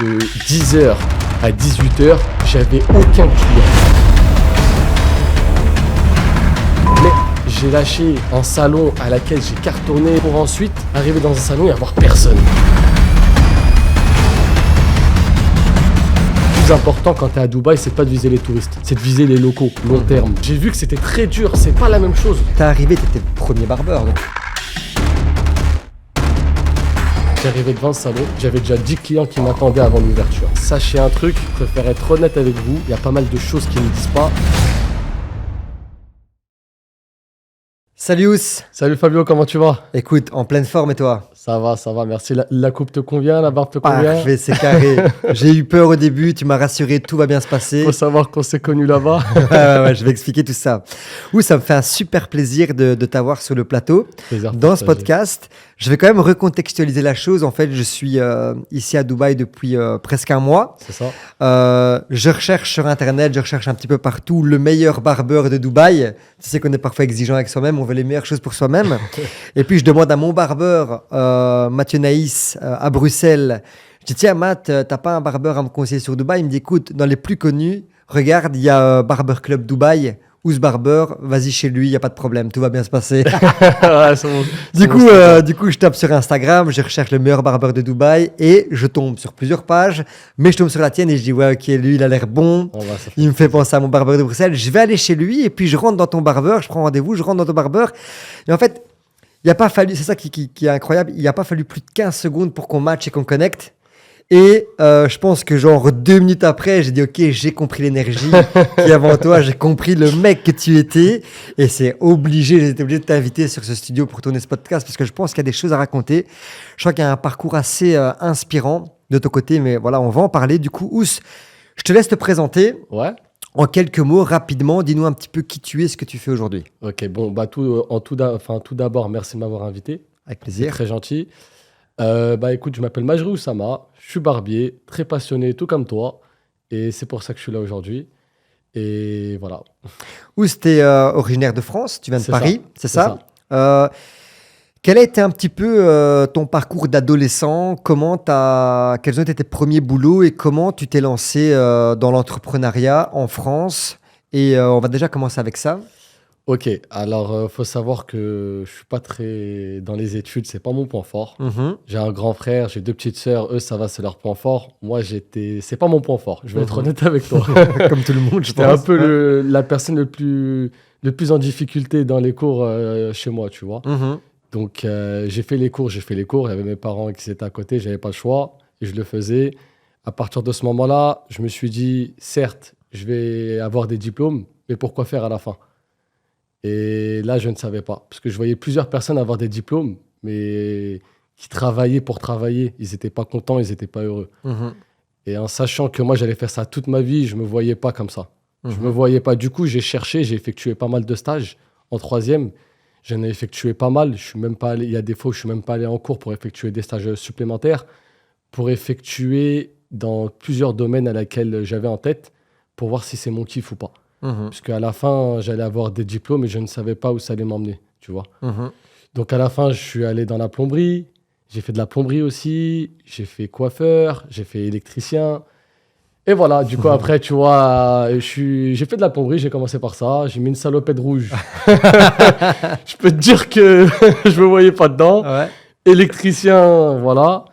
de 10h à 18h, j'avais aucun client. Mais j'ai lâché un salon à laquelle j'ai cartonné pour ensuite arriver dans un salon et avoir personne. Le plus important quand t'es à Dubaï, c'est pas de viser les touristes, c'est de viser les locaux, long terme. J'ai vu que c'était très dur, c'est pas la même chose. T'es arrivé, t'étais le premier barbeur, donc. J'arrivais devant le salon, j'avais déjà 10 clients qui m'attendaient avant l'ouverture. Sachez un truc, je préfère être honnête avec vous, il y a pas mal de choses qui ne disent pas. Salut Ous. Salut Fabio, comment tu vas? Écoute, en pleine forme et toi? Ça va, merci. La coupe te convient, la barbe te convient? Parfait, c'est carré. J'ai eu peur au début, tu m'as rassuré, tout va bien se passer. Faut savoir qu'on s'est connus là-bas. Ouais, je vais expliquer tout ça. Ous, ça me fait un super plaisir de t'avoir sur le plateau. Plaisir Dans ce partagé. podcast, je vais quand même recontextualiser la chose. En fait, je suis ici à Dubaï depuis presque un mois. C'est ça. Je recherche sur Internet, je recherche un petit peu partout le meilleur barbeur de Dubaï. Tu sais qu'on est parfois exigeant avec soi-même, on veut les meilleures choses pour soi-même. Et puis, je demande à mon barbeur, Mathieu Naïs, à Bruxelles. Je dis, tiens, Matt, t'as pas un barbeur à me conseiller sur Dubaï? Il me dit, écoute, dans les plus connus, regarde, il y a Barber Club Dubaï. Ous Barber, vas-y chez lui, il n'y a pas de problème, tout va bien se passer. Ouais, c'est bon, Du coup, je tape sur Instagram, je recherche le meilleur barbeur de Dubaï et je tombe sur plusieurs pages, mais je tombe sur la tienne et je dis, ouais, ok, lui, il a l'air bon. ça fait Il me fait penser à mon barbeur de Bruxelles. Je vais aller chez lui et puis je rentre dans ton barbeur, je prends rendez-vous, je rentre dans ton barbeur. Et en fait, il n'y a pas fallu, c'est ça qui est incroyable, il n'y a pas fallu plus de 15 secondes pour qu'on matche et qu'on connecte. Et je pense que genre 2 minutes après, j'ai dit ok, j'ai compris l'énergie qui est avant toi, j'ai compris le mec que tu étais et j'étais obligé de t'inviter sur ce studio pour tourner ce podcast parce que je pense qu'il y a des choses à raconter. Je crois qu'il y a un parcours assez inspirant de ton côté, mais voilà, on va en parler. Du coup, Ous, je te laisse te présenter. Ouais. En quelques mots, rapidement, dis-nous un petit peu qui tu es, ce que tu fais aujourd'hui. Ok, bon, bah tout d'abord, merci de m'avoir invité. Avec C'est plaisir. très gentil. Écoute, je m'appelle Majri Oussama, je suis barbier, très passionné, tout comme toi. Et c'est pour ça que je suis là aujourd'hui. Et voilà. Ous, tu es originaire de France, tu viens de C'est Paris, ça, c'est c'est ça? Quel a été un petit peu ton parcours d'adolescent? Quels ont été tes premiers boulots et comment tu t'es lancé dans l'entrepreneuriat en France? Et on va déjà commencer avec ça. Ok, alors faut savoir que je suis pas très dans les études, c'est pas mon point fort. Mhm. J'ai un grand frère, j'ai 2 petites sœurs, eux ça va, c'est leur point fort. Moi c'est pas mon point fort, je vais être honnête avec toi. Comme tout le monde, je J'étais un pense. peu la personne le plus en difficulté dans les cours chez moi, tu vois. Mhm. Donc j'ai fait les cours, il y avait mes parents qui étaient à côté, j'avais pas le choix et je le faisais. À partir de ce moment-là, je me suis dit, certes, je vais avoir des diplômes, mais pourquoi faire à la fin? Et là, je ne savais pas. Parce que je voyais plusieurs personnes avoir des diplômes, mais qui travaillaient pour travailler. Ils n'étaient pas contents, ils n'étaient pas heureux. Mhm. Et en sachant que moi, j'allais faire ça toute ma vie, je ne me voyais pas comme ça. Je Mhm. me voyais pas. Du coup, j'ai cherché, j'ai effectué pas mal de stages. En 3e, j'en ai effectué pas mal. Je suis même pas allé, il y a des fois où je ne suis même pas allé en cours pour effectuer des stages supplémentaires, pour effectuer dans plusieurs domaines à laquelle j'avais en tête, pour voir si c'est mon kiff ou pas. Mhm. Parce qu'à la fin, j'allais avoir des diplômes et je ne savais pas où ça allait m'emmener, tu vois. Mhm. Donc à la fin, je suis allé dans la plomberie. J'ai fait de la plomberie aussi. J'ai fait coiffeur. J'ai fait électricien. Et voilà, du coup, après, tu vois, j'ai fait de la plomberie. J'ai commencé par ça. J'ai mis une salopette rouge. Je peux te dire que je me voyais pas dedans. Ouais. Électricien, voilà.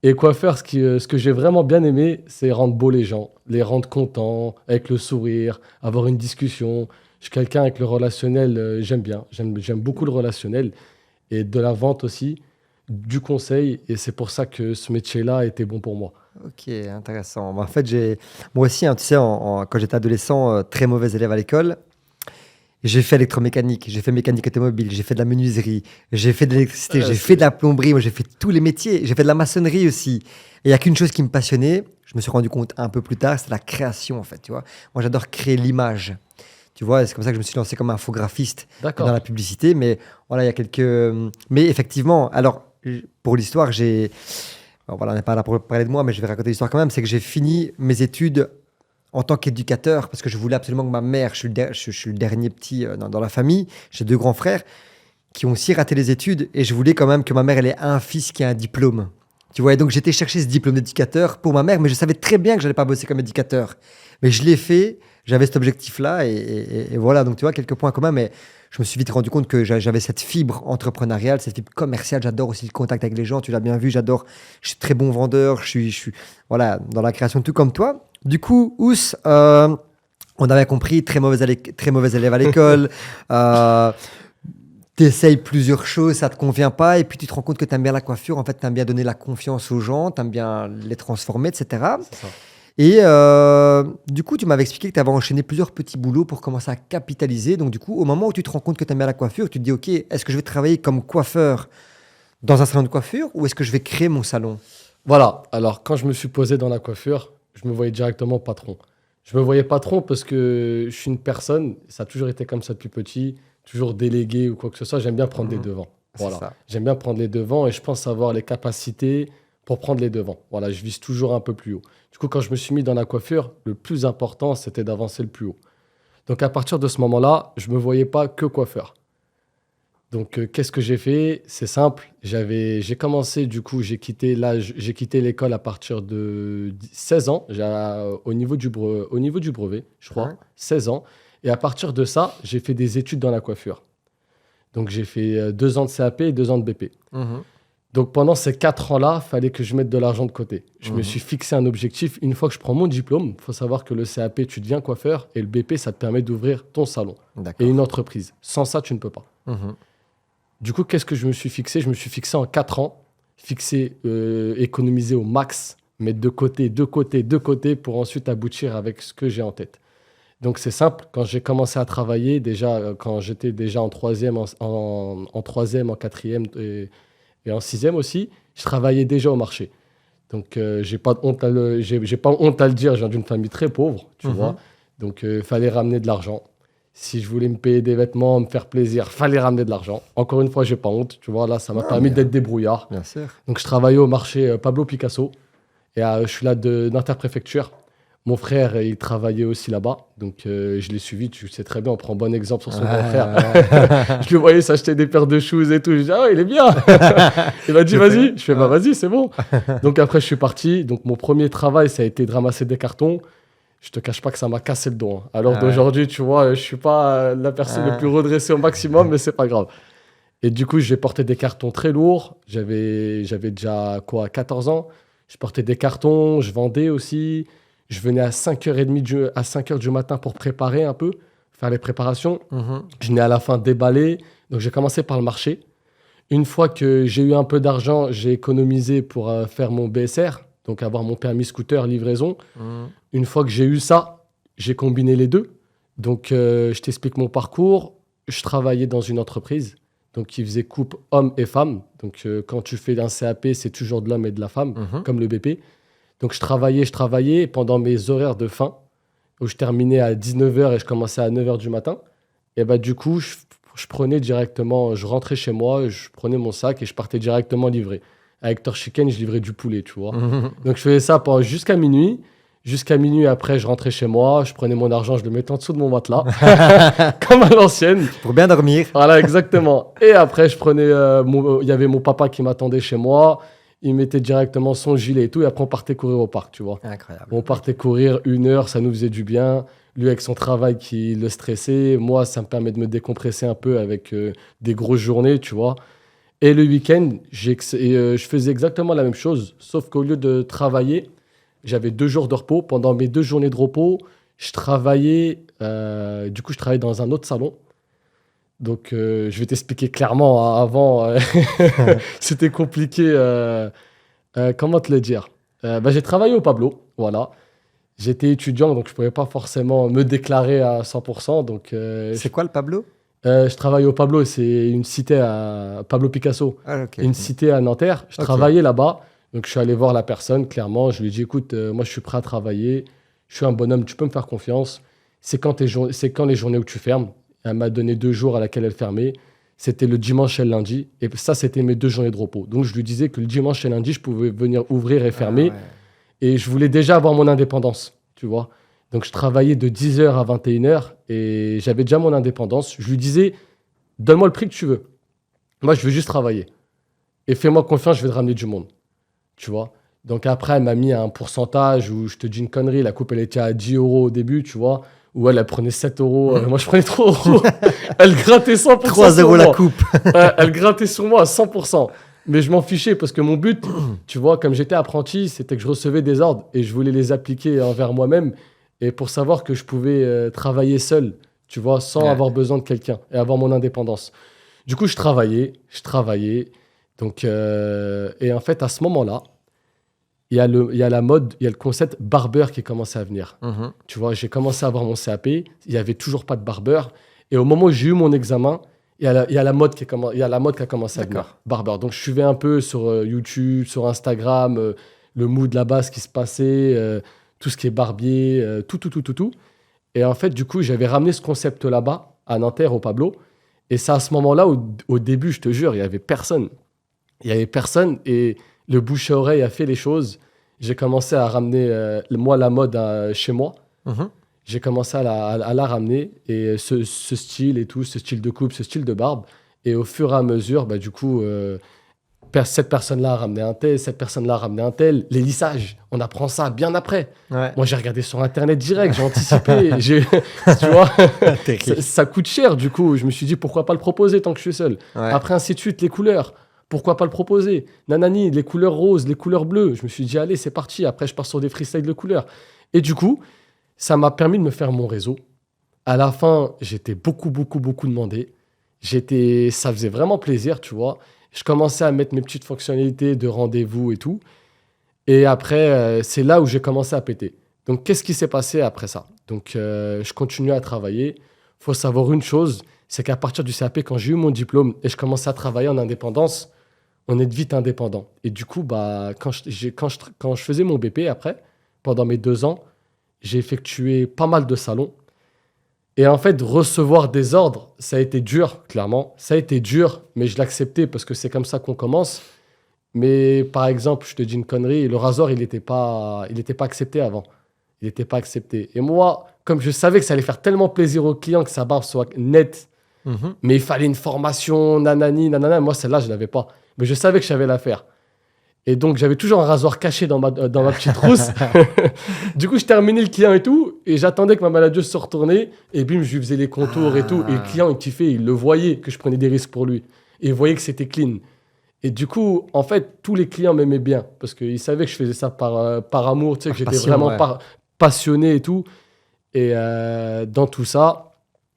Et coiffeur, ce que j'ai vraiment bien aimé, c'est rendre beau les gens, les rendre contents, avec le sourire, avoir une discussion. Je suis quelqu'un avec le relationnel, j'aime bien. J'aime beaucoup le relationnel. Et de la vente aussi, du conseil. Et c'est pour ça que ce métier-là était bon pour moi. Ok, intéressant. En fait, moi aussi, hein, tu sais, quand j'étais adolescent, très mauvais élève à l'école, j'ai fait électromécanique, j'ai fait mécanique automobile, j'ai fait de la menuiserie, j'ai fait de l'électricité, j'ai fait de la plomberie, moi j'ai fait tous les métiers, j'ai fait de la maçonnerie aussi. Et il n'y a qu'une chose qui me passionnait, je me suis rendu compte un peu plus tard, c'est la création en fait, tu vois. Moi j'adore créer l'image, tu vois, c'est comme ça que je me suis lancé comme infographiste D'accord. dans la publicité, mais voilà, il y a quelques... Mais effectivement, alors, pour l'histoire, voilà, on n'est pas là pour parler de moi, mais je vais raconter l'histoire quand même, c'est que j'ai fini mes études en tant qu'éducateur, parce que je voulais absolument que ma mère, je suis le dernier petit dans la famille, j'ai 2 grands frères qui ont aussi raté les études, et je voulais quand même que ma mère elle ait un fils qui a un diplôme. Tu vois, et donc j'étais chercher ce diplôme d'éducateur pour ma mère, mais je savais très bien que je n'allais pas bosser comme éducateur. Mais je l'ai fait, j'avais cet objectif-là, et voilà. Donc tu vois, quelques points communs, mais je me suis vite rendu compte que j'avais cette fibre entrepreneuriale, cette fibre commerciale. J'adore aussi le contact avec les gens, tu l'as bien vu, j'adore. Je suis très bon vendeur, je suis voilà, dans la création, tout comme toi. Du coup, Ous, on avait compris, très mauvais élève à l'école. Tu essayes plusieurs choses, ça te convient pas, et puis tu te rends compte que tu aimes bien la coiffure, en fait, tu aimes bien donner la confiance aux gens, tu aimes bien les transformer, etc. C'est ça. Et du coup, tu m'avais expliqué que tu avais enchaîné plusieurs petits boulots pour commencer à capitaliser. Donc, du coup, au moment où tu te rends compte que tu aimes bien la coiffure, tu te dis, OK, est-ce que je vais travailler comme coiffeur dans un salon de coiffure ou est-ce que je vais créer mon salon? Voilà. Alors, quand je me suis posé dans la coiffure, je me voyais directement patron. Je me voyais patron parce que je suis une personne, ça a toujours été comme ça depuis petit, toujours délégué ou quoi que ce soit. J'aime bien prendre les devants. C'est Voilà. ça. J'aime bien prendre les devants et je pense avoir les capacités pour prendre les devants. Voilà, je vise toujours un peu plus haut. Du coup, quand je me suis mis dans la coiffure, le plus important, c'était d'avancer le plus haut. Donc, à partir de ce moment-là, je ne me voyais pas que coiffeur. Donc, qu'est-ce que j'ai fait? C'est simple. J'ai commencé, du coup, j'ai quitté l'école à partir de 16 ans, au niveau du brevet, je crois, Ouais. 16 ans. Et à partir de ça, j'ai fait des études dans la coiffure. Donc, j'ai fait 2 ans de CAP et 2 ans de BP. Mhm. Donc, pendant ces 4 ans-là, il fallait que je mette de l'argent de côté. Je me Mhm. suis fixé un objectif. Une fois que je prends mon diplôme, il faut savoir que le CAP, tu deviens coiffeur et le BP, ça te permet d'ouvrir ton salon et D'accord. une entreprise. Sans ça, tu ne peux pas. Mhm. Du coup, qu'est-ce que je me suis fixé? Je me suis fixé en 4 ans, économiser au max, mettre de côté pour ensuite aboutir avec ce que j'ai en tête. Donc c'est simple, quand j'ai commencé à travailler, déjà quand j'étais déjà en troisième, en troisième, en quatrième et en sixième aussi, je travaillais déjà au marché. Donc j'ai pas de honte j'ai pas honte à le dire, je viens d'une famille très pauvre, tu Mhm. vois. Donc il fallait ramener de l'argent. Si je voulais me payer des vêtements, me faire plaisir, fallait ramener de l'argent. Encore une fois, j'ai pas honte, tu vois. Là, ça m'a Non, permis mais, d'être débrouillard. Bien sûr. Donc je travaillais au marché Pablo Picasso et je suis là d'interpréfecture. Mon frère, il travaillait aussi là-bas, donc je l'ai suivi. Tu sais très bien, on prend bon exemple sur son grand frère. Je le voyais s'acheter des paires de shoes et tout. Je dis, ah, il est bien. Il m'a dit, vas-y. Je fais, bah vas-y, c'est bon. Donc après, je suis parti. Donc mon premier travail, ça a été de ramasser des cartons. Je te cache pas que ça m'a cassé le dos, hein. À l'heure Ouais. d'aujourd'hui, tu vois, je suis pas la personne la plus redressée au maximum, mais c'est pas grave. Et du coup, j'ai porté des cartons très lourds. J'avais déjà quoi, 14 ans. Je portais des cartons, je vendais aussi. Je venais à 5h30 à 5h du matin pour préparer un peu, faire les préparations. Mhm. Je venais à la fin déballer. Donc j'ai commencé par le marché. Une fois que j'ai eu un peu d'argent, j'ai économisé pour faire mon BSR, donc avoir mon permis scooter livraison. Mhm. Une fois que j'ai eu ça, j'ai combiné les deux. Donc, je t'explique mon parcours. Je travaillais dans une entreprise donc, qui faisait coupe hommes et femmes. Donc, quand tu fais un CAP, c'est toujours de l'homme et de la femme, Mhm. comme le BP. Donc, je travaillais. Et pendant mes horaires de fin, où je terminais à 19h et je commençais à 9h du matin, et bah, du coup, je prenais directement, je rentrais chez moi, je prenais mon sac et je partais directement livrer. Avec Hector Chicken, je livrais du poulet, tu vois. Mhm. Donc, je faisais ça jusqu'à minuit. Jusqu'à minuit, après, je rentrais chez moi, je prenais mon argent, je le mettais en dessous de mon matelas, comme à l'ancienne. Pour bien dormir. Voilà, exactement. Et après, il y avait mon papa qui m'attendait chez moi, il mettait directement son gilet et tout, et après, on partait courir au parc, tu vois. Incroyable. On partait courir 1 heure, ça nous faisait du bien. Lui, avec son travail qui le stressait, moi, ça me permet de me décompresser un peu avec des grosses journées, tu vois. Et le week-end, je faisais exactement la même chose, sauf qu'au lieu de travailler, j'avais 2 jours de repos. Pendant mes 2 journées de repos, je travaillais. Du coup, je travaillais dans un autre salon. Donc, je vais t'expliquer clairement, hein. Avant, c'était compliqué. Comment te le dire? J'ai travaillé au Pablo. Voilà. J'étais étudiant, donc je ne pouvais pas forcément me déclarer à 100%. Donc, C'est quoi le Pablo? je travaille au Pablo. C'est une cité à Pablo Picasso. Ah, ok. Une cité à Nanterre. Je Ok. travaillais là-bas. Donc, je suis allé voir la personne, clairement. Je lui ai dit, écoute, moi, je suis prêt à travailler. Je suis un bonhomme, tu peux me faire confiance. C'est quand les journées où tu fermes. Elle m'a donné 2 jours à laquelle elle fermait. C'était le dimanche et le lundi. Et ça, c'était mes 2 journées de repos. Donc, je lui disais que le dimanche et le lundi, je pouvais venir ouvrir et fermer. Ah, ouais. Et je voulais déjà avoir mon indépendance, tu vois. Donc, je travaillais de 10h à 21h et j'avais déjà mon indépendance. Je lui disais, donne-moi le prix que tu veux. Moi, je veux juste travailler. Et fais-moi confiance, je vais te ramener du monde. tu vois. Donc après, elle m'a mis un pourcentage où, je te dis une connerie, la coupe, elle était à 10 euros au début, tu vois. Où elle prenait 7 euros. Moi, je prenais 3 euros. Elle grattait 100% 3 sur euros la moi. coupe. Elle grattait sur moi à 100%. Mais je m'en fichais parce que mon but, tu vois, comme j'étais apprenti, c'était que je recevais des ordres et je voulais les appliquer envers moi-même. Et pour savoir que je pouvais travailler seul, tu vois, sans avoir besoin de quelqu'un et avoir mon indépendance. Du coup, je travaillais. Donc, et en fait, à ce moment-là, il y a la mode, il y a le concept barbeur qui commençait à venir. Tu vois, j'ai commencé à avoir mon CAP, il n'y avait toujours pas de barbeur. Et au moment où j'ai eu mon examen, il y a la mode qui a commencé à venir, barbeur. Donc, je suivais un peu sur YouTube, sur Instagram, le mood là-bas, ce qui se passait, tout ce qui est barbier, tout. Et en fait, du coup, j'avais ramené ce concept là-bas, à Nanterre, au Pablo. Et c'est à ce moment-là, au début, je te jure, il n'y avait personne. Il n'y avait personne et le bouche à oreille a fait les choses. J'ai commencé à ramener, moi, la mode chez moi. J'ai commencé à la ramener et ce style et tout, ce style de coupe, ce style de barbe. Et au fur et à mesure, bah, du coup, cette personne-là a ramené un tel, cette personne-là a ramené un tel. Les lissages, on apprend ça bien après. Ouais. Moi, j'ai regardé sur Internet direct, j'ai anticipé. Tu vois, ça coûte cher, du coup. Je me suis dit, pourquoi pas le proposer tant que je suis seul. Ouais. Après, ainsi de suite, les couleurs. Pourquoi pas le proposer? Nanani, les couleurs roses, les couleurs bleues. Je me suis dit, allez, c'est parti. Après, je pars sur des freestyles de couleurs. Et du coup, ça m'a permis de me faire mon réseau. À la fin, j'étais beaucoup demandé. Ça faisait vraiment plaisir, tu vois. Je commençais à mettre mes petites fonctionnalités de rendez-vous et tout. Et après, c'est là où j'ai commencé à péter. Donc, qu'est-ce qui s'est passé après ça? Donc, je continuais à travailler. Il faut savoir une chose, c'est qu'à partir du CAP, quand j'ai eu mon diplôme et je commençais à travailler en indépendance, on est vite indépendant. Et du coup, bah, quand je faisais mon BP après, pendant mes 2 ans, j'ai effectué pas mal de salons. Et en fait, recevoir des ordres, ça a été dur, clairement. Ça a été dur, mais je l'acceptais parce que c'est comme ça qu'on commence. Mais par exemple, je te dis une connerie, le rasoir, il n'était pas accepté avant. Il n'était pas accepté. Et moi, comme je savais que ça allait faire tellement plaisir aux clients que sa barbe soit nette, mais il fallait une formation, nanani, nanana. Moi, celle-là, je ne l'avais pas. Mais je savais que je savais la faire. Et donc, j'avais toujours un rasoir caché dans ma petite trousse. Du coup, je terminais le client et tout. Et j'attendais que ma manageuse se retournait. Et bim, je lui faisais les contours et tout. Et le client, il kiffait. Il le voyait que je prenais des risques pour lui. Et il voyait que c'était clean. Et du coup, en fait, tous les clients m'aimaient bien. Parce qu'ils savaient que je faisais ça par amour. Tu sais, que j'étais vraiment passionné et tout. Et dans tout ça,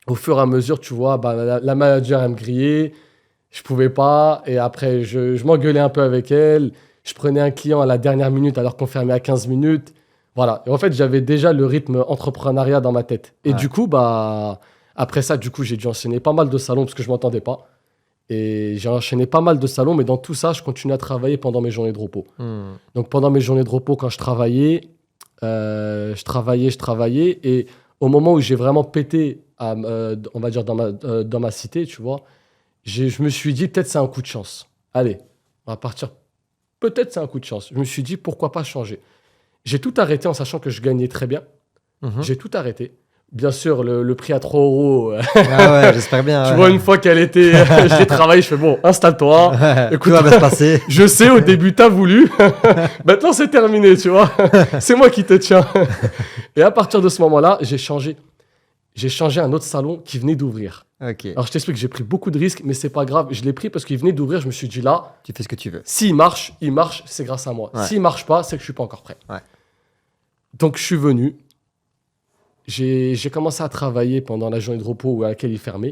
au fur et à mesure, tu vois, bah, la manager, elle me grillait. Je pouvais pas. Et après, je m'engueulais un peu avec elle. Je prenais un client à la dernière minute alors qu'on fermait à 15 minutes. Voilà. Et en fait, j'avais déjà le rythme entrepreneuriat dans ma tête. Et du coup, bah, après ça, du coup, j'ai dû enchaîner pas mal de salons parce que je m'entendais pas. Et j'ai enchaîné pas mal de salons, mais dans tout ça, je continuais à travailler pendant mes journées de repos. Donc, pendant mes journées de repos, quand je travaillais. Et au moment où j'ai vraiment pété, on va dire, dans ma cité, tu vois, je me suis dit, peut-être c'est un coup de chance. Allez, on va partir. Peut-être c'est un coup de chance. Je me suis dit, pourquoi pas changer? J'ai tout arrêté en sachant que je gagnais très bien. J'ai tout arrêté. Bien sûr, le prix à 3 euros. Ah ouais, j'espère bien. Tu vois, une fois qu'elle était. Je l'ai travaillé, je fais bon, installe-toi. Écoute, tout va bien se passer. Je sais, au début, t'as voulu. Maintenant, c'est terminé, tu vois. C'est moi qui te tiens. Et à partir de ce moment-là, j'ai changé. J'ai changé un autre salon qui venait d'ouvrir. Okay. Alors, je t'explique, j'ai pris beaucoup de risques, mais c'est pas grave. Je l'ai pris parce qu'il venait d'ouvrir. Je me suis dit là. Tu fais ce que tu veux. S'il marche, c'est grâce à moi. S'il marche pas, c'est que je suis pas encore prêt. Donc, je suis venu. J'ai commencé à travailler pendant la journée de repos à laquelle il fermait.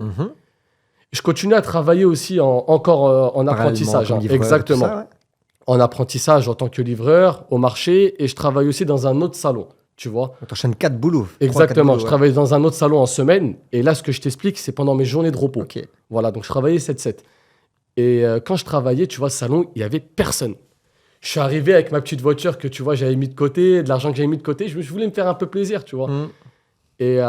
Je continue à travailler aussi encore en apprentissage. Exactement. Ça, en apprentissage en tant que livreur au marché. Et je travaille aussi dans un autre salon. Tu vois. Tu enchaînes 4 boulots. Exactement. Je travaille dans un autre salon en semaine. Et là, ce que je t'explique, c'est pendant mes journées de repos. Voilà. Donc, je travaillais 7-7. Et quand je travaillais, tu vois, ce salon, il n'y avait personne. Je suis arrivé avec ma petite voiture que, tu vois, j'avais mis de côté, de l'argent que j'avais mis de côté. Je voulais me faire un peu plaisir, tu vois. Et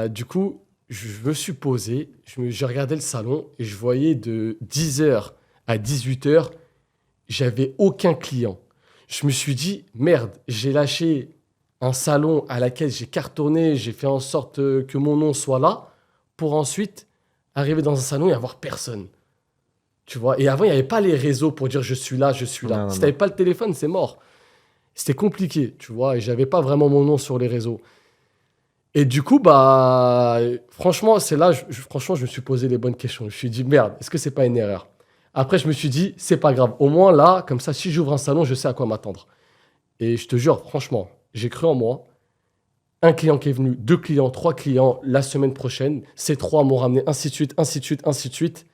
du coup, je me suis posé, j'ai regardé le salon et je voyais de 10h à 18h, j'avais aucun client. Je me suis dit, merde, j'ai lâché un salon à laquelle j'ai cartonné, j'ai fait en sorte que mon nom soit là, pour ensuite arriver dans un salon et avoir personne. Tu vois, et avant, il n'y avait pas les réseaux pour dire je suis là, je suis là. Non, Si non, tu n'avais pas le téléphone, c'est mort. C'était compliqué, tu vois, et j'avais pas vraiment mon nom sur les réseaux. Et du coup, bah, franchement, c'est là, franchement, je me suis posé les bonnes questions. Je me suis dit, merde, est-ce que c'est pas une erreur? Après, je me suis dit, c'est pas grave. Au moins, là, comme ça, si j'ouvre un salon, je sais à quoi m'attendre. Et je te jure, franchement, j'ai cru en moi. Un client qui est venu, 2 clients, 3 clients, la semaine prochaine. Ces 3 m'ont ramené ainsi de suite, ainsi de suite, ainsi de suite.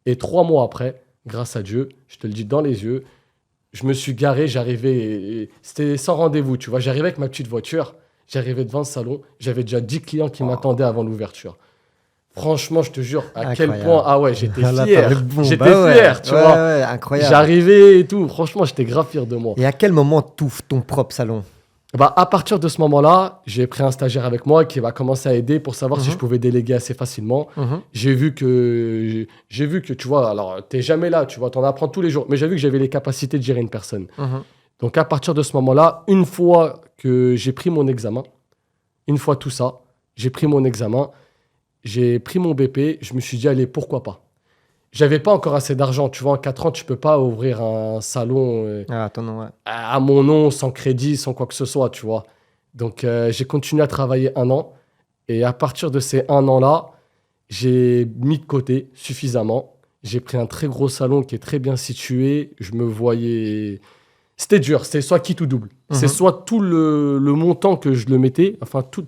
Et 3 mois après, grâce à Dieu, je te le dis dans les yeux, je me suis garé, j'arrivais, c'était sans rendez-vous, tu vois. J'arrivais avec ma petite voiture, j'arrivais devant le salon, j'avais déjà 10 clients qui m'attendaient avant l'ouverture. Franchement, je te jure, à quel Incroyable. point, ah ouais, j'étais Là, fier. t'avais le bon. J'étais Bah ouais, fier, tu ouais, vois. ouais, incroyable. J'arrivais et tout, franchement, j'étais grave fier de moi. Et à quel moment t'ouvres ton propre salon? Bah, à partir de ce moment-là, j'ai pris un stagiaire avec moi qui va commencer à aider pour savoir si je pouvais déléguer assez facilement. J'ai vu que, tu vois, alors, t'es jamais là, tu vois, t'en apprends tous les jours, mais j'ai vu que j'avais les capacités de gérer une personne. Donc, à partir de ce moment-là, une fois que j'ai pris mon examen, une fois tout ça, j'ai pris mon examen, j'ai pris mon BP, je me suis dit, allez, pourquoi pas? J'avais pas encore assez d'argent, tu vois, en 4 ans, tu peux pas ouvrir un salon Ah, attends, non, ouais. à mon nom, sans crédit, sans quoi que ce soit, tu vois. Donc, j'ai continué à travailler 1 an. Et à partir de ces 1 an-là, j'ai mis de côté suffisamment. J'ai pris un très gros salon qui est très bien situé. Je me voyais... C'était dur, c'est soit quitte ou double. C'est soit tout le montant que je le mettais, enfin, tout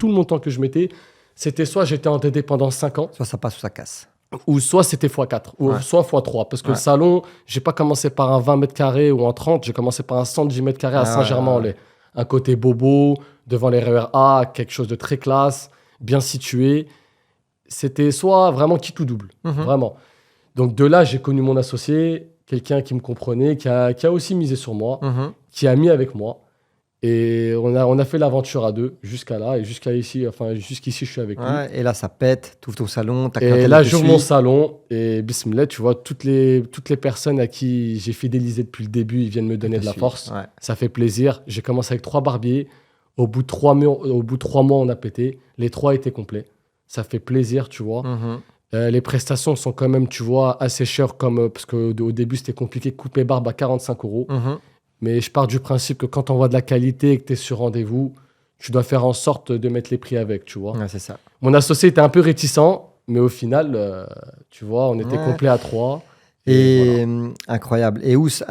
le montant que je mettais, c'était soit j'étais endetté pendant 5 ans, Soit ça passe ou ça casse. ou soit c'était x4, ou soit x3. Parce que le salon, j'ai pas commencé par un 20 mètres carrés ou un 30, j'ai commencé par un 110 mètres carrés à Saint-Germain-en-Laye. Un côté bobo, devant les RER A, quelque chose de très classe, bien situé. C'était soit vraiment quitte ou double, vraiment. Donc de là, j'ai connu mon associé, quelqu'un qui me comprenait, qui a aussi misé sur moi, qui a mis avec moi. Et on a fait l'aventure à 2 jusqu'à là et jusqu'ici, je suis avec lui. Et là, ça pète, t'ouvres ton salon, ta Et clientèle là, te j'ouvre suit. mon salon et bismillah, tu vois, toutes les personnes à qui j'ai fidélisé depuis le début, ils viennent me donner de la force. Ouais. Ça fait plaisir. J'ai commencé avec 3 barbiers. Au bout de 3 mois, on a pété. Les 3 étaient complets. Ça fait plaisir, tu vois. Les prestations sont quand même, tu vois, assez chères parce qu'au début, c'était compliqué de couper barbe à 45 €. Mais je pars du principe que quand on voit de la qualité et que tu es sur rendez-vous, tu dois faire en sorte de mettre les prix avec, tu vois. Ouais, c'est ça. Mon associé était un peu réticent, mais au final, tu vois, on était complet à 3. Et incroyable. Et Ous,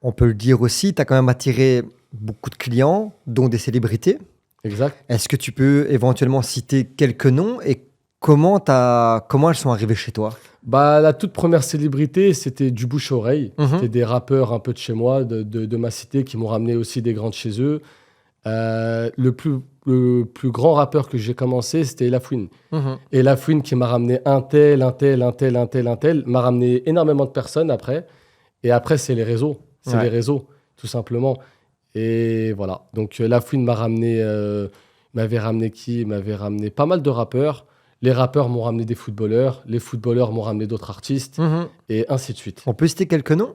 on peut le dire aussi, tu as quand même attiré beaucoup de clients, dont des célébrités. Exact. Est-ce que tu peux éventuellement citer quelques noms et comment elles sont arrivées chez toi? Bah, la toute première célébrité, c'était du bouche-oreille. C'était des rappeurs un peu de chez moi, de ma cité, qui m'ont ramené aussi des grands de chez eux. Le plus grand rappeur que j'ai commencé, c'était Lafouine. Et Lafouine qui m'a ramené un tel, m'a ramené énormément de personnes après. Et après, c'est les réseaux. C'est les réseaux, tout simplement. Et voilà. Donc, Lafouine m'avait ramené qui? Il m'avait ramené pas mal de rappeurs. Les rappeurs m'ont ramené des footballeurs. Les footballeurs m'ont ramené d'autres artistes. Et ainsi de suite. On peut citer quelques noms?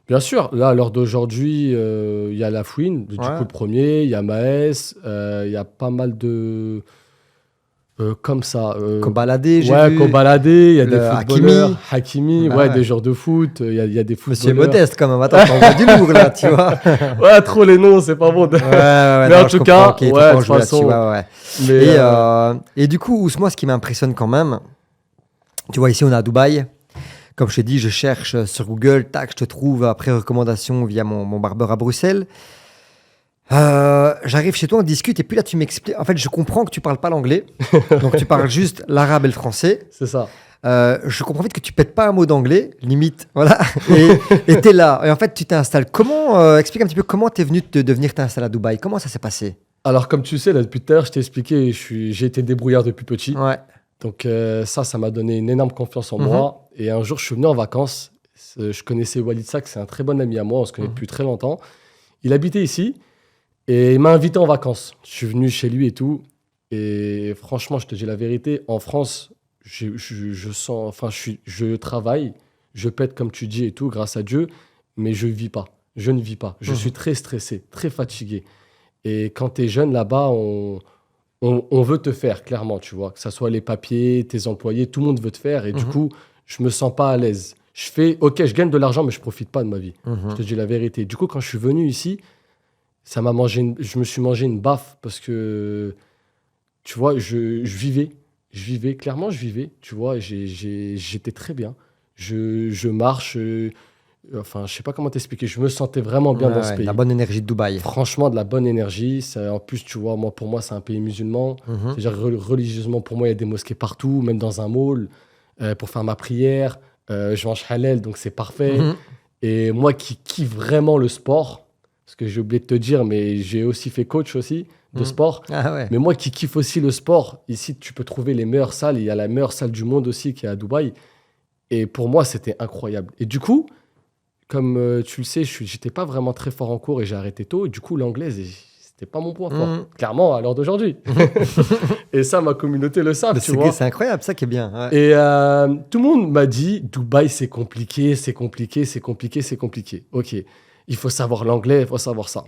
Bien sûr, là, à l'heure d'aujourd'hui, il y a Lafouine, du coup le premier, il y a Maes, il y a pas mal de... comme ça. Kobalade, j'ai vu. Kobalade, il y a Le des footballeurs. Hakimi, des joueurs de foot, il y a des footballeurs. Monsieur Modeste, quand même. Attends, on voit du lourd, là, tu vois. Ouais, trop les noms, c'est pas bon. Mais en tout cas, de toute façon... Et du coup, moi, ce qui m'impressionne quand même, tu vois, ici, on est à Dubaï. Comme je t'ai dit, je cherche sur Google, tac, je te trouve après recommandation via mon barbeur à Bruxelles. J'arrive chez toi, on discute, et puis là, tu m'expliques. En fait, je comprends que tu parles pas l'anglais, donc tu parles juste l'arabe et le français. C'est ça. Je comprends vite que tu pètes pas un mot d'anglais, limite, voilà, et t'es là. Et en fait, tu t'installes. Explique un petit peu comment t'es venu de venir t'installer à Dubaï. Comment ça s'est passé? Alors, comme tu sais, là, depuis tout à l'heure, je t'ai expliqué, j'ai été débrouillard depuis petit. Ouais. Donc ça m'a donné une énorme confiance en moi. Et un jour, je suis venu en vacances. Je connaissais Walid Sak, c'est un très bon ami à moi. On se connaît depuis très longtemps. Il habitait ici et il m'a invité en vacances. Je suis venu chez lui et tout. Et franchement, je te dis la vérité, en France, je sens, je travaille, je pète comme tu dis et tout, grâce à Dieu, mais je vis pas. Je ne vis pas. Je suis très stressé, très fatigué. Et quand tu es jeune là-bas, on veut te faire, clairement, tu vois. Que ce soit les papiers, tes employés, tout le monde veut te faire. Et du coup, je me sens pas à l'aise. Je fais, ok, je gagne de l'argent, mais je profite pas de ma vie. Mhm. Je te dis la vérité. Du coup, quand je suis venu ici, je me suis mangé une baffe parce que, tu vois, je vivais. Clairement, je vivais. Tu vois, j'étais très bien. Je marche. Enfin, je sais pas comment t'expliquer. Je me sentais vraiment bien dans ce pays. La bonne énergie de Dubaï. Franchement, de la bonne énergie. En plus, tu vois, pour moi, c'est un pays musulman. Mhm. C'est-à-dire, religieusement, pour moi, il y a des mosquées partout, même dans un mall, pour faire ma prière. Je mange halal, donc c'est parfait. Mhm. Et moi qui kiffe vraiment le sport, parce que j'ai oublié de te dire, mais j'ai aussi fait coach aussi de Mhm. sport. Ah ouais. Mais moi qui kiffe aussi le sport, ici, tu peux trouver les meilleures salles. Il y a la meilleure salle du monde aussi qui est à Dubaï. Et pour moi, c'était incroyable. Et du coup, comme tu le sais, j'étais pas vraiment très fort en cours et j'ai arrêté tôt. Et du coup, l'anglais, c'était pas mon point fort. Mhm. Clairement, à l'heure d'aujourd'hui. Et ça, ma communauté le savent, Mais tu vois. c'est incroyable, ça qui est bien. Ouais. Et tout le monde m'a dit, Dubaï, c'est compliqué. Ok, il faut savoir l'anglais, il faut savoir ça.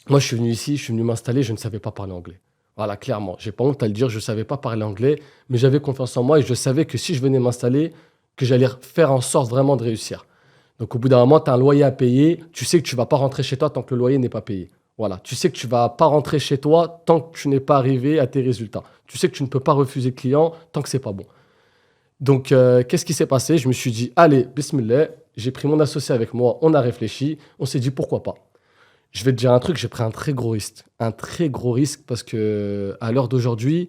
Moi, je suis venu ici, je suis venu m'installer, je ne savais pas parler anglais. Voilà, clairement. J'ai pas honte à le dire, je ne savais pas parler anglais, mais j'avais confiance en moi et je savais que si je venais m'installer, que j'allais faire en sorte vraiment de réussir. Donc, au bout d'un moment, tu as un loyer à payer. Tu sais que tu ne vas pas rentrer chez toi tant que le loyer n'est pas payé. Voilà. Tu sais que tu ne vas pas rentrer chez toi tant que tu n'es pas arrivé à tes résultats. Tu sais que tu ne peux pas refuser le client tant que ce n'est pas bon. Donc, qu'est-ce qui s'est passé? Je me suis dit, allez, bismillah. J'ai pris mon associé avec moi. On a réfléchi. On s'est dit, pourquoi pas? Je vais te dire un truc, j'ai pris un très gros risque. Un très gros risque parce que à l'heure d'aujourd'hui,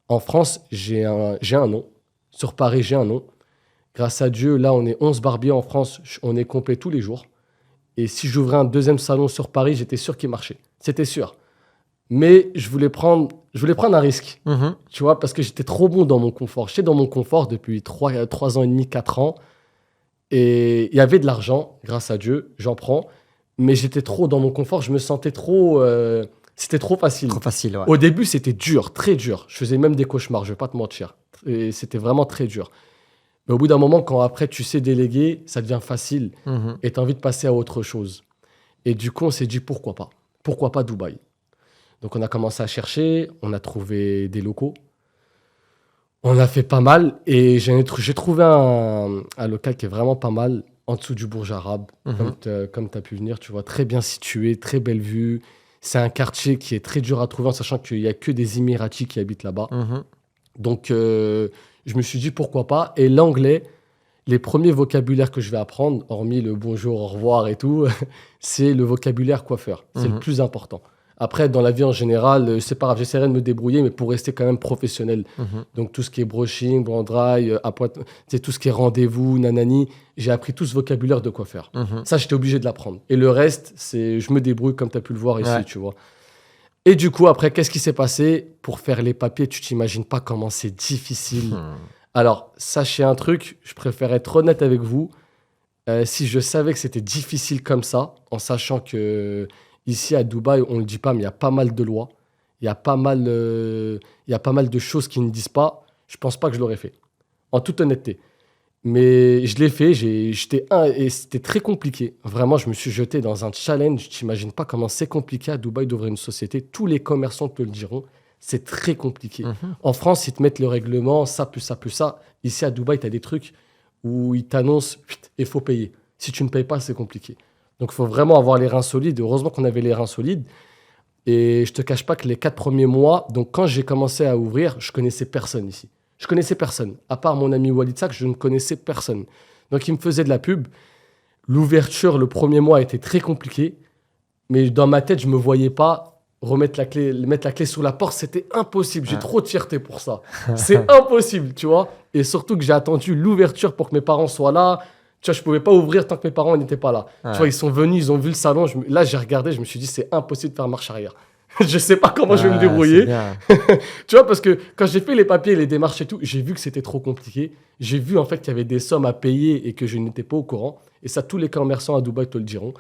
en France, j'ai un nom. Sur Paris, j'ai un nom. Grâce à Dieu, là, on est 11 barbiers en France. On est complet tous les jours. Et si j'ouvrais un deuxième salon sur Paris, j'étais sûr qu'il marchait. C'était sûr. Mais je voulais prendre un risque. Mhm. Tu vois, parce que j'étais trop bon dans mon confort. J'étais dans mon confort depuis 3 ans et demi, 4 ans. Et il y avait de l'argent, grâce à Dieu, j'en prends. Mais j'étais trop dans mon confort. Je me sentais trop... c'était trop facile. Trop facile, ouais. Au début, c'était dur, très dur. Je faisais même des cauchemars, je vais pas te mentir. Et c'était vraiment très dur. Mais au bout d'un moment, quand après tu sais déléguer, ça devient facile Mhm. et tu as envie de passer à autre chose. Et du coup, on s'est dit pourquoi pas? Pourquoi pas Dubaï? Donc on a commencé à chercher, on a trouvé des locaux. On a fait pas mal et j'ai trouvé un local qui est vraiment pas mal en dessous du Bourj Arabe. Mhm. Comme tu as pu venir, tu vois, très bien situé, très belle vue. C'est un quartier qui est très dur à trouver en sachant qu'il n'y a que des Émiratis qui habitent là-bas. Mhm. Donc, je me suis dit pourquoi pas. Et l'anglais, les premiers vocabulaires que je vais apprendre, hormis le bonjour, au revoir et tout, c'est le vocabulaire coiffeur. C'est le Mhm. plus important. Après, dans la vie en général, c'est pas grave, j'essaierai de me débrouiller, mais pour rester quand même professionnel. Mhm. Donc, tout ce qui est brushing, blanc dry, tout ce qui est rendez-vous, nanani, j'ai appris tout ce vocabulaire de coiffeur. Mhm. Ça, j'étais obligé de l'apprendre. Et le reste, je me débrouille comme tu as pu le voir ici, Ouais. tu vois. Et du coup, après, qu'est-ce qui s'est passé? Pour faire les papiers, tu t'imagines pas comment c'est difficile. Mhm. Alors, sachez un truc, je préfère être honnête avec vous. Si je savais que c'était difficile comme ça, en sachant que ici à Dubaï, on ne le dit pas, mais il y a pas mal de lois. Il y a pas mal de choses qui ne disent pas. Je pense pas que je l'aurais fait. En toute honnêteté. Mais je l'ai fait, et c'était très compliqué. Vraiment, je me suis jeté dans un challenge. Tu n'imagines pas comment c'est compliqué à Dubaï d'ouvrir une société. Tous les commerçants te le diront. C'est très compliqué. Mhm. En France, ils te mettent le règlement, ça, plus ça, plus ça. Ici, à Dubaï, tu as des trucs où ils t'annoncent, il faut payer. Si tu ne payes pas, c'est compliqué. Donc, il faut vraiment avoir les reins solides. Heureusement qu'on avait les reins solides. Et je te cache pas que les 4 premiers mois, donc quand j'ai commencé à ouvrir, je connaissais personne ici. Je connaissais personne. À part mon ami Walid Sak, je ne connaissais personne. Donc, il me faisait de la pub. L'ouverture, le premier mois, était très compliqué. Mais dans ma tête, je ne me voyais pas mettre la clé sous la porte. C'était impossible. J'ai Ouais. trop de fierté pour ça. C'est impossible, tu vois. Et surtout que j'ai attendu l'ouverture pour que mes parents soient là. Tu vois, je ne pouvais pas ouvrir tant que mes parents n'étaient pas là. Ouais. Tu vois, ils sont venus, ils ont vu le salon. Là, j'ai regardé, je me suis dit, c'est impossible de faire marche arrière. Je ne sais pas comment je vais me Ah, débrouiller. c'est bien. Tu vois, parce que quand j'ai fait les papiers, les démarches et tout, j'ai vu que c'était trop compliqué. J'ai vu en fait qu'il y avait des sommes à payer et que je n'étais pas au courant. Et ça, tous les commerçants à Dubaï te le diront.